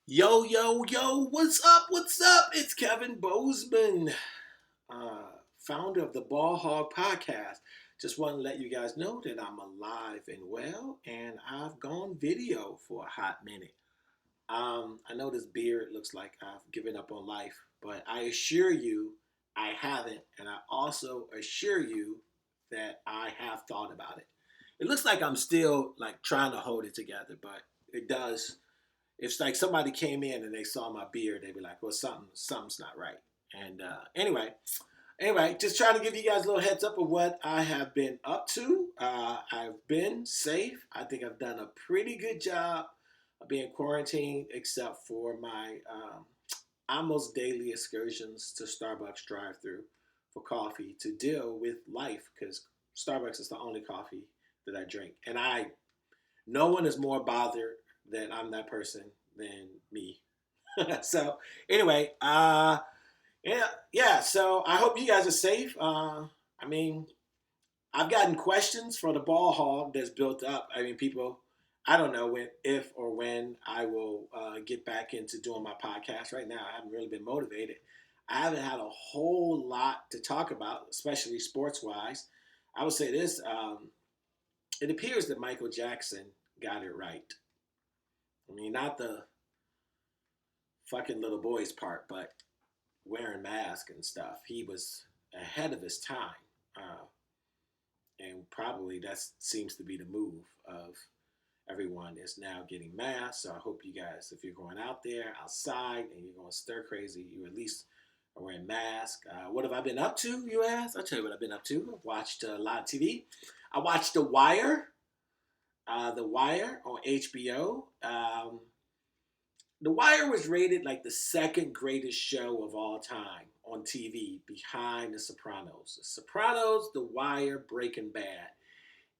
Yo, yo, yo, what's up? What's up? It's Kevin Bozeman, founder of the Ball Hog Podcast. Just want to let you guys know that I'm alive and well, and I've gone video for a hot minute. I know this beard looks like I've given up on life, but I assure you I haven't, and I also assure you that I have thought about it. It looks like I'm still like trying to hold it together, but it does if like somebody came in and they saw my beard, they'd be like, "Well, something's not right." And anyway, just trying to give you guys a little heads up of what I have been up to. I've been safe. I think I've done a pretty good job of being quarantined, except for my almost daily excursions to Starbucks drive-through for coffee to deal with life, because Starbucks is the only coffee that I drink, and no one is more bothered that I'm that person than me. So anyway, yeah. So I hope you guys are safe. I mean, I've gotten questions for the ball hog that's built up. I mean, people. I don't know if or when I will get back into doing my podcast. Right now, I haven't really been motivated. I haven't had a whole lot to talk about, especially sports wise. I would say this: it appears that Michael Jackson got it right. I mean, not the fucking little boys part, but wearing masks and stuff. He was ahead of his time. Uh, and probably that seems to be the move of everyone is now getting masks. So I hope you guys, if you're going out there outside and you're going stir crazy, you at least are wearing masks. What have I been up to, you ask? I'll tell you what I've been up to. I've watched a lot of TV. I watched The Wire on HBO. The Wire was rated like the second greatest show of all time on TV behind The Sopranos. The Sopranos, The Wire, Breaking Bad.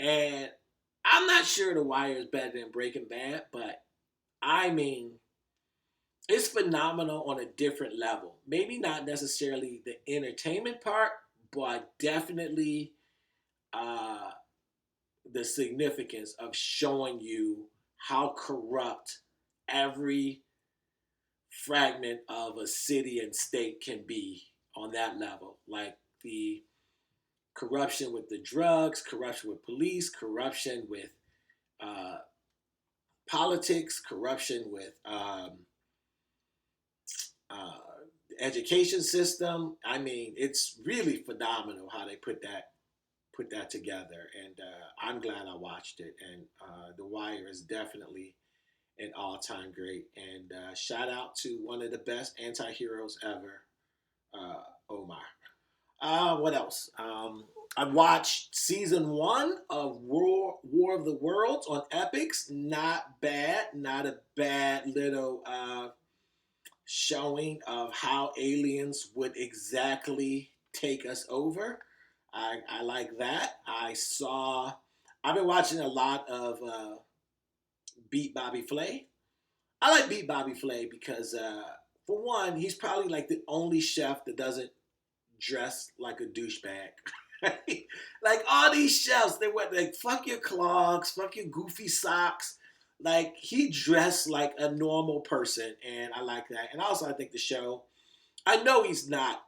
And I'm not sure The Wire is better than Breaking Bad, but I mean, it's phenomenal on a different level. Maybe not necessarily the entertainment part, but definitely uh, the significance of showing you how corrupt every fragment of a city and state can be on that level. Like the corruption with the drugs, corruption with police, corruption with uh, politics, corruption with uh, the education system. I mean, it's really phenomenal how they put that together, and I'm glad I watched it. And The Wire is definitely an all-time great. And shout out to one of the best anti-heroes ever, Omar. What else? I watched season one of War of the Worlds on Epix. Not bad. Not a bad little showing of how aliens would exactly take us over. I like that. I've been watching a lot of Beat Bobby Flay. I like Beat Bobby Flay because, for one, he's probably like the only chef that doesn't dress like a douchebag. Like all these chefs, they went like fuck your clogs, fuck your goofy socks. Like he dressed like a normal person, and I like that. And also, I think the show. I know he's not.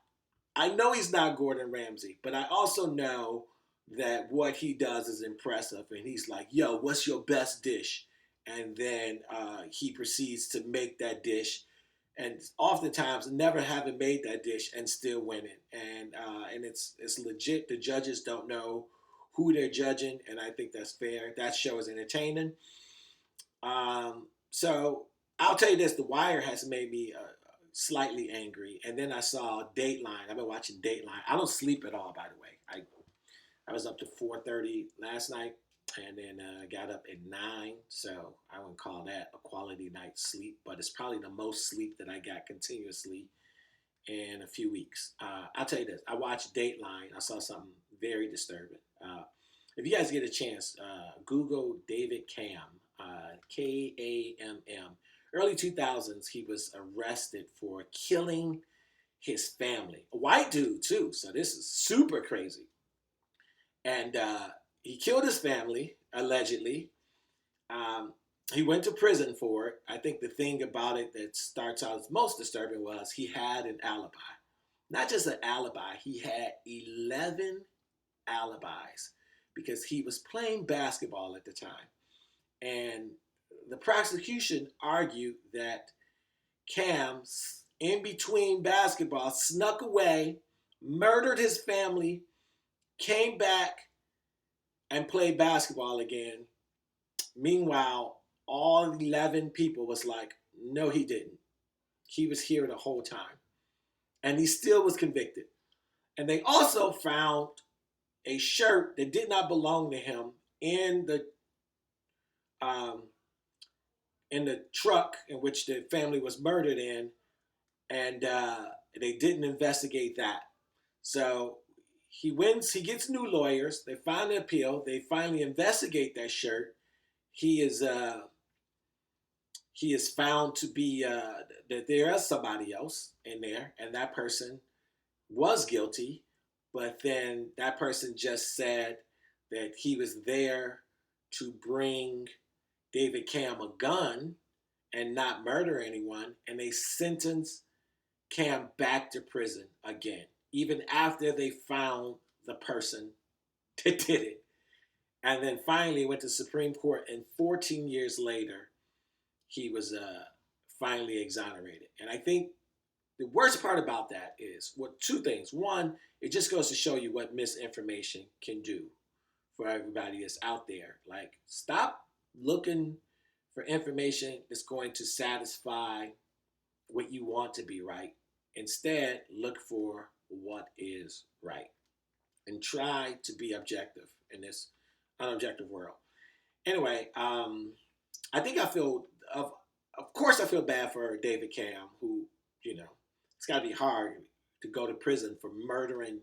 I know he's not Gordon Ramsay, but I also know that what he does is impressive. And he's like, "Yo, what's your best dish?" And then he proceeds to make that dish, and oftentimes never having made that dish and still winning. And it's legit. The judges don't know who they're judging, and I think that's fair. That show is entertaining. So I'll tell you this: The Wire has made me slightly angry. And then I saw Dateline. I've been watching Dateline. I don't sleep at all, by the way. I was up to 4:30 last night, and then got up at 9. So I wouldn't call that a quality night's sleep, but it's probably the most sleep that I got continuously in a few weeks. I'll tell you this: I watched Dateline. I saw something very disturbing. If you guys get a chance, Google David Cam, Kamm. Early 2000s, he was arrested for killing his family. A white dude, too. So this is super crazy. And he killed his family, allegedly. Um, he went to prison for it. I think the thing about it that starts out as most disturbing was he had an alibi. Not just an alibi, he had 11 alibis because he was playing basketball at the time. And the prosecution argued that Cam, in between basketball, snuck away, murdered his family, came back, and played basketball again. Meanwhile, all 11 people was like, no, he didn't. He was here the whole time. And he still was convicted. And they also found a shirt that did not belong to him um, in the truck in which the family was murdered in, and they didn't investigate that. So he wins. He gets new lawyers. They finally appeal. They finally investigate that shirt. He is he is found to be that there is somebody else in there, and that person was guilty. But then that person just said that he was there to bring David Cam a gun and not murder anyone, and they sentenced Cam back to prison again, even after they found the person that did it. And then finally went to Supreme Court, and 14 years later, he was finally exonerated. And I think the worst part about that is two things. One, it just goes to show you what misinformation can do for everybody that's out there. Like, stop looking for information that's going to satisfy what you want to be right. Instead, look for what is right and try to be objective in this unobjective world. Anyway, I think of course, I feel bad for David Cam, who, it's got to be hard to go to prison for murdering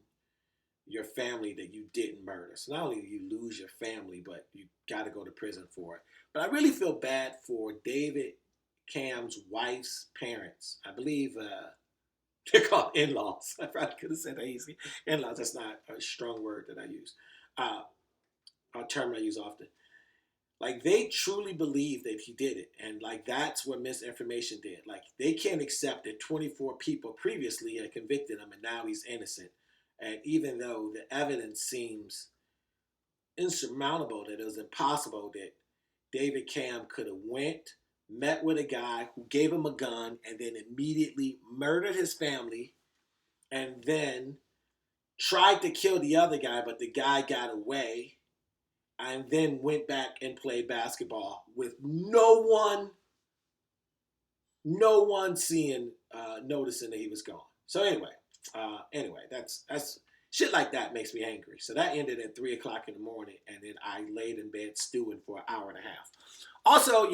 your family that you didn't murder. So not only do you lose your family, but you got to go to prison for it. But I really feel bad for David Cam's wife's parents. I believe they're called in-laws. I probably could have said that easy. In-laws, that's not a strong word that I use. A term I use often. Like, they truly believe that he did it. And, like, that's what misinformation did. Like, they can't accept that 24 people previously had convicted him and now he's innocent. And even though the evidence seems insurmountable, that it was impossible that David Cam could have met with a guy who gave him a gun and then immediately murdered his family and then tried to kill the other guy, but the guy got away, and then went back and played basketball with no one noticing that he was gone. So anyway, that's shit like that makes me angry. So that ended at 3:00 in the morning, and then I laid in bed stewing for an hour and a half. Also,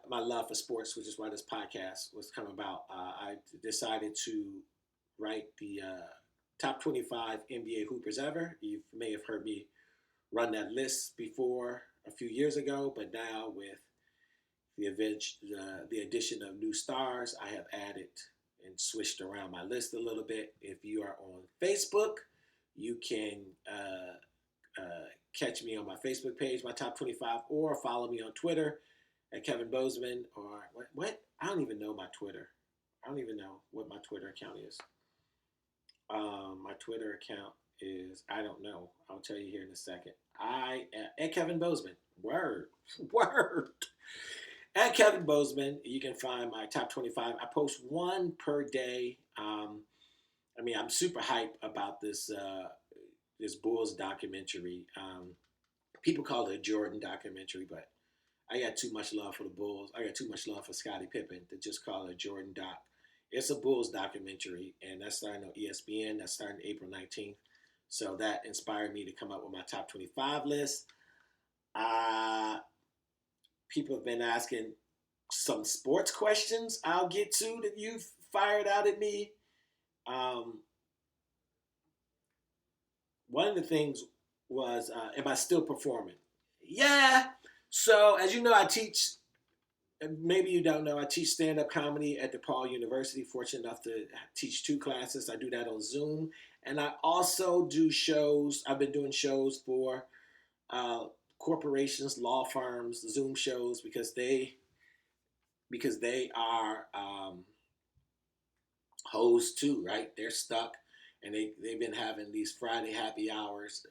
my love for sports, which is why this podcast was come about. I decided to write the top 25 NBA hoopers ever. You may have heard me run that list before a few years ago, but now with the addition of new stars, I have added and switched around my list a little bit. If you are on Facebook, you can catch me on my Facebook page, my top 25, or follow me on Twitter at Kevin Bozeman, or what? I don't even know my Twitter. I don't even know what my Twitter account is. My Twitter account is, I don't know. I'll tell you here in a second. At Kevin Bozeman. Word. At Kevin Bozeman, you can find my top 25. I post one per day. I'm super hyped about this Bulls documentary. People call it a Jordan documentary, but I got too much love for the Bulls. I got too much love for Scottie Pippen to just call it a Jordan doc. It's a Bulls documentary, and that's starting on ESPN. That's starting April 19th. So that inspired me to come up with my top 25 list. People have been asking some sports questions I'll get to that you've fired out at me. One of the things was, am I still performing? Yeah. So, as you know, I teach, maybe you don't know, I teach stand-up comedy at DePaul University. Fortunate enough to teach 2 classes. I do that on Zoom. And I also do shows. I've been doing shows for corporations, law firms, Zoom shows because they are hoes too, right? They're stuck, and they've been having these Friday happy hours,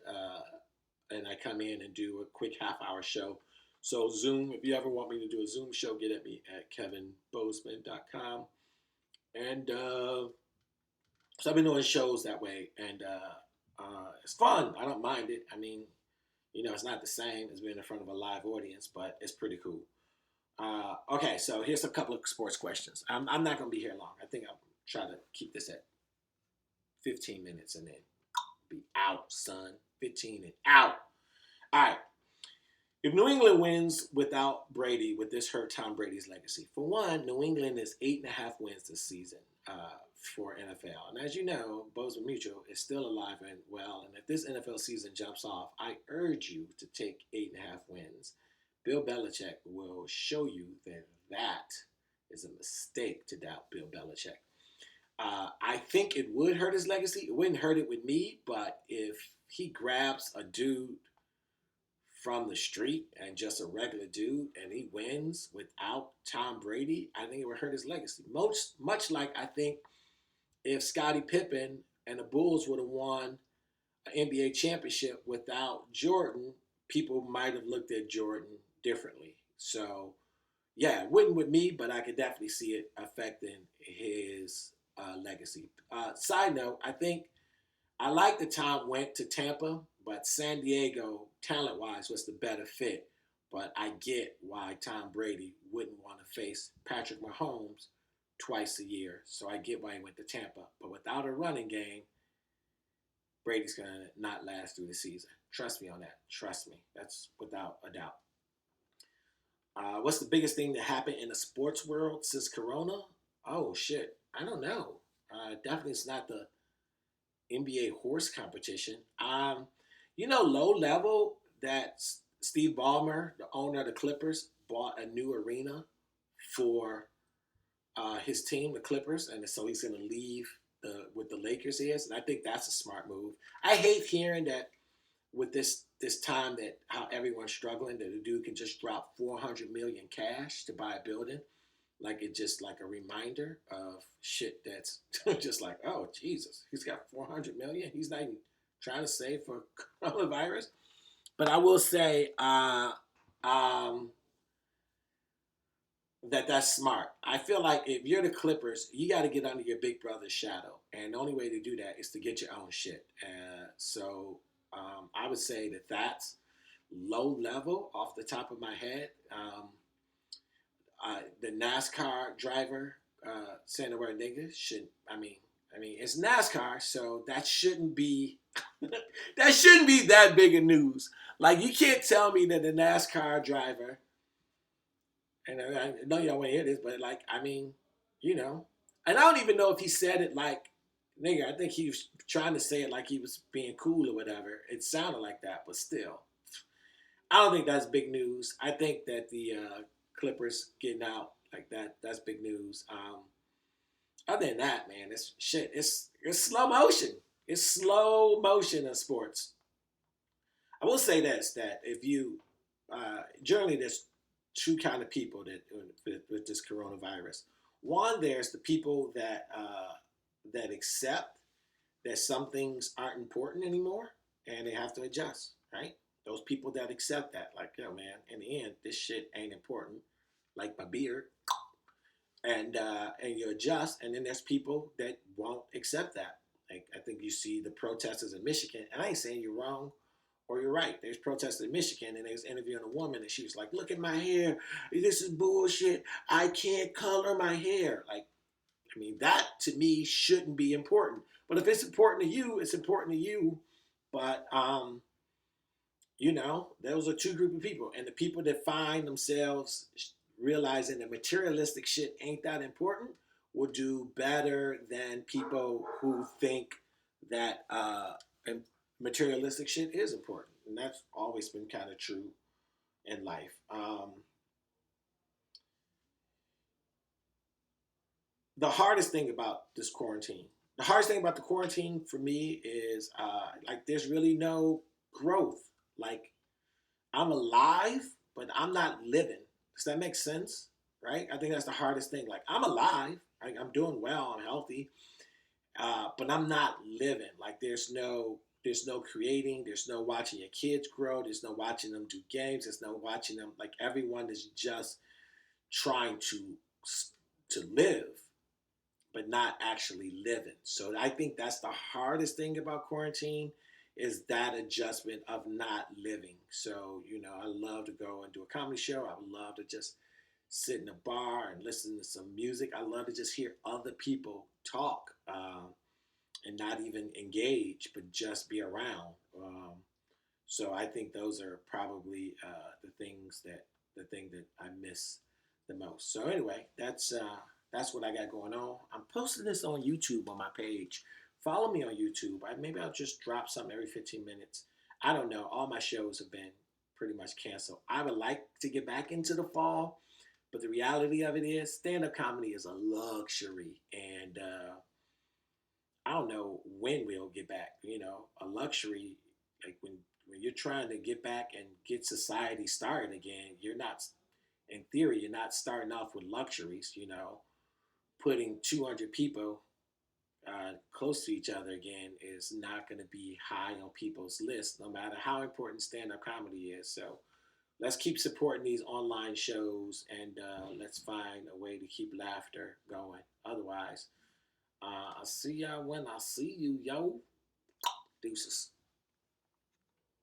and I come in and do a quick half-hour show. So Zoom, if you ever want me to do a Zoom show, get at me at kevinbozeman.com. And so I've been doing shows that way, and it's fun. I don't mind it. I mean, it's not the same as being in front of a live audience, but it's pretty cool. Okay, so here's a couple of sports questions. I'm not going to be here long. I think I'll try to keep this at 15 minutes and then be out, son. 15 and out. All right. If New England wins without Brady, would this hurt Tom Brady's legacy? For one, New England is 8.5 wins this season for NFL. And as you know, Bozeman Mutual is still alive and well. And if this NFL season jumps off, I urge you to take 8.5 wins. Bill Belichick will show you that that is a mistake to doubt Bill Belichick. I think it would hurt his legacy. It wouldn't hurt it with me, but if he grabs a dude from the street and just a regular dude and he wins without Tom Brady, I think it would hurt his legacy. Much like I think if Scottie Pippen and the Bulls would have won an NBA championship without Jordan, people might have looked at Jordan differently. So, yeah, it wouldn't with me, but I could definitely see it affecting his legacy. Side note, I like that Tom went to Tampa, but San Diego, talent-wise, was the better fit. But I get why Tom Brady wouldn't want to face Patrick Mahomes twice a year. So I get why he went to Tampa. But without a running game, Brady's going to not last through the season. Trust me on that. Trust me. That's without a doubt. What's the biggest thing that happened in the sports world since Corona? Oh, shit. I don't know. Definitely it's not the NBA horse competition. Low level that Steve Ballmer, the owner of the Clippers, bought a new arena for his team, the Clippers, and so he's going to leave with the Lakers is, and I think that's a smart move. I hate hearing that with this time that how everyone's struggling, that a dude can just drop $400 million cash to buy a building, like it's just like a reminder of shit that's just like, oh Jesus, he's got $400 million. He's not even trying to save for coronavirus. But I will say that's smart. I feel like if you're the Clippers, you got to get under your big brother's shadow, and the only way to do that is to get your own shit. So I would say that's low level off the top of my head. The NASCAR driver saying the word nigga should. I mean, it's NASCAR, so that shouldn't be that big of news. Like, you can't tell me that the NASCAR driver, and I know you don't want to hear this, but like, and I don't even know if he said it like nigga. I think he was trying to say it like he was being cool or whatever. It sounded like that, but still, I don't think that's big news. I think that the Clippers getting out like that's big news. Other than that, man, it's shit. It's slow motion. It's slow motion in sports. I will say this, that if you generally there's two kind of people that with this coronavirus. One, there's the people that accept that some things aren't important anymore and they have to adjust, right? Those people that accept that, like, yo, man, in the end, this shit ain't important, like my beard, and you adjust. And then there's people that won't accept that. Like, I think you see the protesters in Michigan, and I ain't saying you're wrong or you're right. There's protesters in Michigan, and they was interviewing a woman, and she was like, "Look at my hair. This is bullshit. I can't color my hair." Like, that to me shouldn't be important. But if it's important to you, it's important to you. But those are two groups of people, and the people that find themselves realizing that materialistic shit ain't that important will do better than people who think that materialistic shit is important. And that's always been kind of true in life. The hardest thing about this quarantine, the hardest thing about the quarantine for me is like there's really no growth. Like, I'm alive, but I'm not living. Does that make sense? Right? I think that's the hardest thing. Like I'm alive, I'm doing well, I'm healthy, but I'm not living. Like there's no creating, there's no watching your kids grow, there's no watching them do games, there's no watching them. Like everyone is just trying to live, but not actually living. So I think that's the hardest thing about quarantine is that adjustment of not living. So, I love to go and do a comedy show. I would love to just sit in a bar and listen to some music. I love to just hear other people talk, and not even engage, but just be around. So I think those are probably the thing that I miss the most. So anyway, that's what I got going on. I'm posting this on YouTube on my page. Follow me on YouTube. Maybe I'll just drop something every 15 minutes. I don't know. All my shows have been pretty much canceled. I would like to get back into the fall, but the reality of it is stand-up comedy is a luxury, and I don't know when we'll get back. A luxury, like when you're trying to get back and get society started again, you're not, in theory, you're not starting off with luxuries. Putting 200 people close to each other again is not going to be high on people's list, no matter how important stand-up comedy is. So let's keep supporting these online shows, and let's find a way to keep laughter going. Otherwise, I'll see y'all when I see you, yo. Deuces.